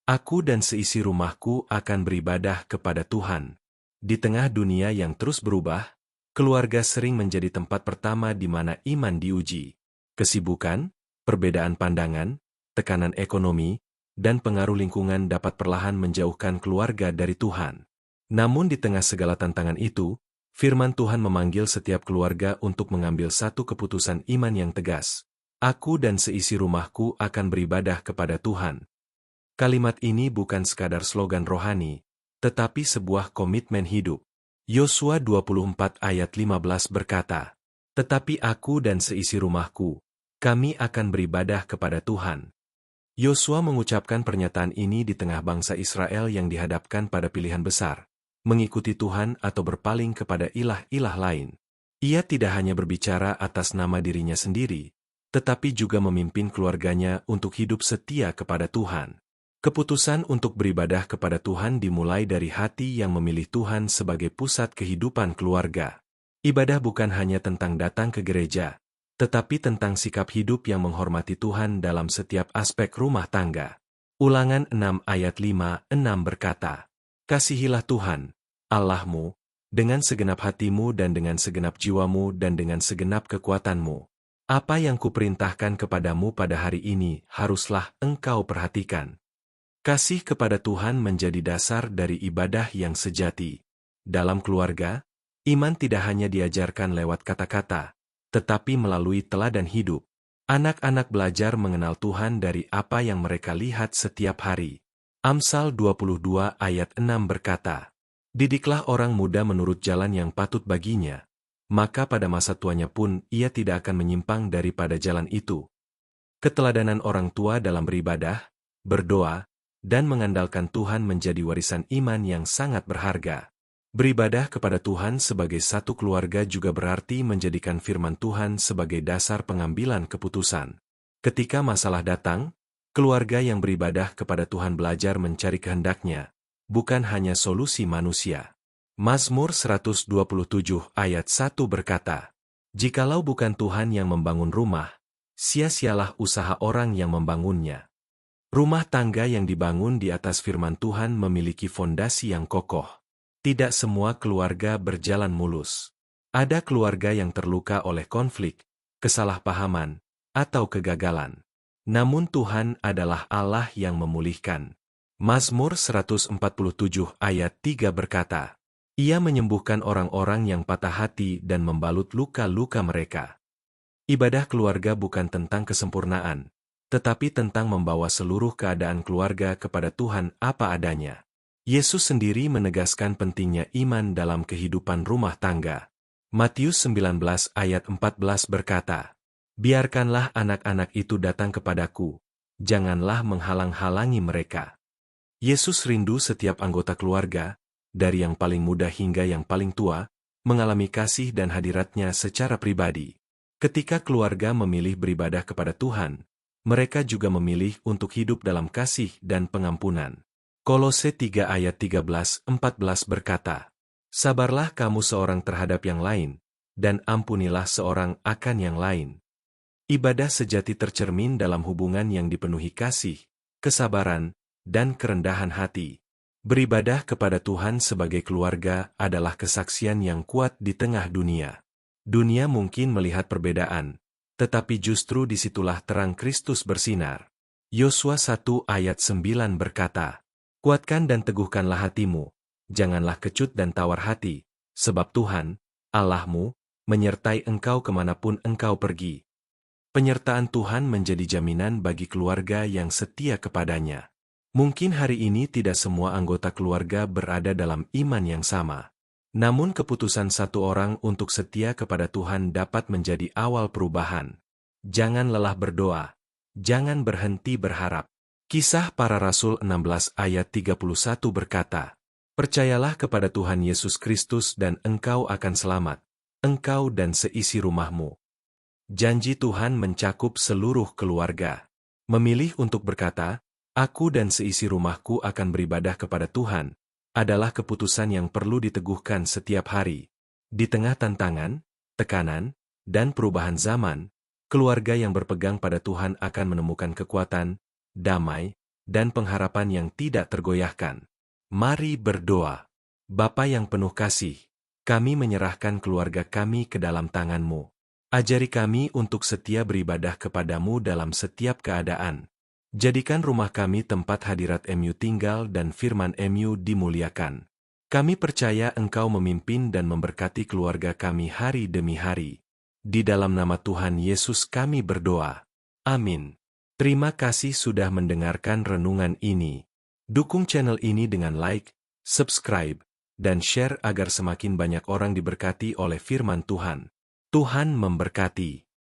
Aku dan seisi rumahku akan beribadah kepada Tuhan. Di tengah dunia yang terus berubah, keluarga sering menjadi tempat pertama di mana iman diuji. Kesibukan, perbedaan pandangan, tekanan ekonomi, dan pengaruh lingkungan dapat perlahan menjauhkan keluarga dari Tuhan. Namun di tengah segala tantangan itu, firman Tuhan memanggil setiap keluarga untuk mengambil satu keputusan iman yang tegas. Aku dan seisi rumahku akan beribadah kepada Tuhan. Kalimat ini bukan sekadar slogan rohani, tetapi sebuah komitmen hidup. Yosua 24 ayat 15 berkata, "Tetapi aku dan seisi rumahku, kami akan beribadah kepada Tuhan." Yosua mengucapkan pernyataan ini di tengah bangsa Israel yang dihadapkan pada pilihan besar, mengikuti Tuhan atau berpaling kepada ilah-ilah lain. Ia tidak hanya berbicara atas nama dirinya sendiri, tetapi juga memimpin keluarganya untuk hidup setia kepada Tuhan. Keputusan untuk beribadah kepada Tuhan dimulai dari hati yang memilih Tuhan sebagai pusat kehidupan keluarga. Ibadah bukan hanya tentang datang ke gereja, tetapi tentang sikap hidup yang menghormati Tuhan dalam setiap aspek rumah tangga. Ulangan 6 ayat 5-6 berkata, "Kasihilah Tuhan, Allahmu, dengan segenap hatimu dan dengan segenap jiwamu dan dengan segenap kekuatanmu. Apa yang kuperintahkan kepadamu pada hari ini haruslah engkau perhatikan." Kasih kepada Tuhan menjadi dasar dari ibadah yang sejati. Dalam keluarga, iman tidak hanya diajarkan lewat kata-kata, tetapi melalui teladan hidup. Anak-anak belajar mengenal Tuhan dari apa yang mereka lihat setiap hari. Amsal 22 ayat 6 berkata, "Didiklah orang muda menurut jalan yang patut baginya, maka pada masa tuanya pun ia tidak akan menyimpang daripada jalan itu." Keteladanan orang tua dalam beribadah, berdoa, dan mengandalkan Tuhan menjadi warisan iman yang sangat berharga. Beribadah kepada Tuhan sebagai satu keluarga juga berarti menjadikan firman Tuhan sebagai dasar pengambilan keputusan. Ketika masalah datang, keluarga yang beribadah kepada Tuhan belajar mencari kehendak-Nya, bukan hanya solusi manusia. Mazmur 127 ayat 1 berkata, "Jikalau bukan Tuhan yang membangun rumah, sia-sialah usaha orang yang membangunnya." Rumah tangga yang dibangun di atas firman Tuhan memiliki fondasi yang kokoh. Tidak semua keluarga berjalan mulus. Ada keluarga yang terluka oleh konflik, kesalahpahaman, atau kegagalan. Namun Tuhan adalah Allah yang memulihkan. Mazmur 147 ayat 3 berkata, "Ia menyembuhkan orang-orang yang patah hati dan membalut luka-luka mereka." Ibadah keluarga bukan tentang kesempurnaan, tetapi tentang membawa seluruh keadaan keluarga kepada Tuhan apa adanya. Yesus sendiri menegaskan pentingnya iman dalam kehidupan rumah tangga. Matius 19 ayat 14 berkata, "Biarkanlah anak-anak itu datang kepadaku, janganlah menghalang-halangi mereka." Yesus rindu setiap anggota keluarga, dari yang paling muda hingga yang paling tua, mengalami kasih dan hadirat-Nya secara pribadi. Ketika keluarga memilih beribadah kepada Tuhan, mereka juga memilih untuk hidup dalam kasih dan pengampunan. Kolose 3 ayat 13-14 berkata, "Sabarlah kamu seorang terhadap yang lain, dan ampunilah seorang akan yang lain." Ibadah sejati tercermin dalam hubungan yang dipenuhi kasih, kesabaran, dan kerendahan hati. Beribadah kepada Tuhan sebagai keluarga adalah kesaksian yang kuat di tengah dunia. Dunia mungkin melihat perbedaan, tetapi justru disitulah terang Kristus bersinar. Yosua 1 ayat 9 berkata, "Kuatkan dan teguhkanlah hatimu, janganlah kecut dan tawar hati, sebab Tuhan, Allahmu, menyertai engkau kemanapun engkau pergi." Penyertaan Tuhan menjadi jaminan bagi keluarga yang setia kepadanya. Mungkin hari ini tidak semua anggota keluarga berada dalam iman yang sama. Namun keputusan satu orang untuk setia kepada Tuhan dapat menjadi awal perubahan. Jangan lelah berdoa. Jangan berhenti berharap. Kisah Para Rasul 16 ayat 31 berkata, "Percayalah kepada Tuhan Yesus Kristus dan engkau akan selamat, engkau dan seisi rumahmu." Janji Tuhan mencakup seluruh keluarga. Memilih untuk berkata, "Aku dan seisi rumahku akan beribadah kepada Tuhan," adalah keputusan yang perlu diteguhkan setiap hari. Di tengah tantangan, tekanan, dan perubahan zaman, keluarga yang berpegang pada Tuhan akan menemukan kekuatan, damai, dan pengharapan yang tidak tergoyahkan. Mari berdoa. Bapa yang penuh kasih, kami menyerahkan keluarga kami ke dalam tangan-Mu. Ajari kami untuk setia beribadah kepadamu dalam setiap keadaan. Jadikan rumah kami tempat hadirat MU tinggal dan firman MU dimuliakan. Kami percaya Engkau memimpin dan memberkati keluarga kami hari demi hari. Di dalam nama Tuhan Yesus kami berdoa. Amin. Terima kasih sudah mendengarkan renungan ini. Dukung channel ini dengan like, subscribe, dan share agar semakin banyak orang diberkati oleh firman Tuhan. Tuhan memberkati.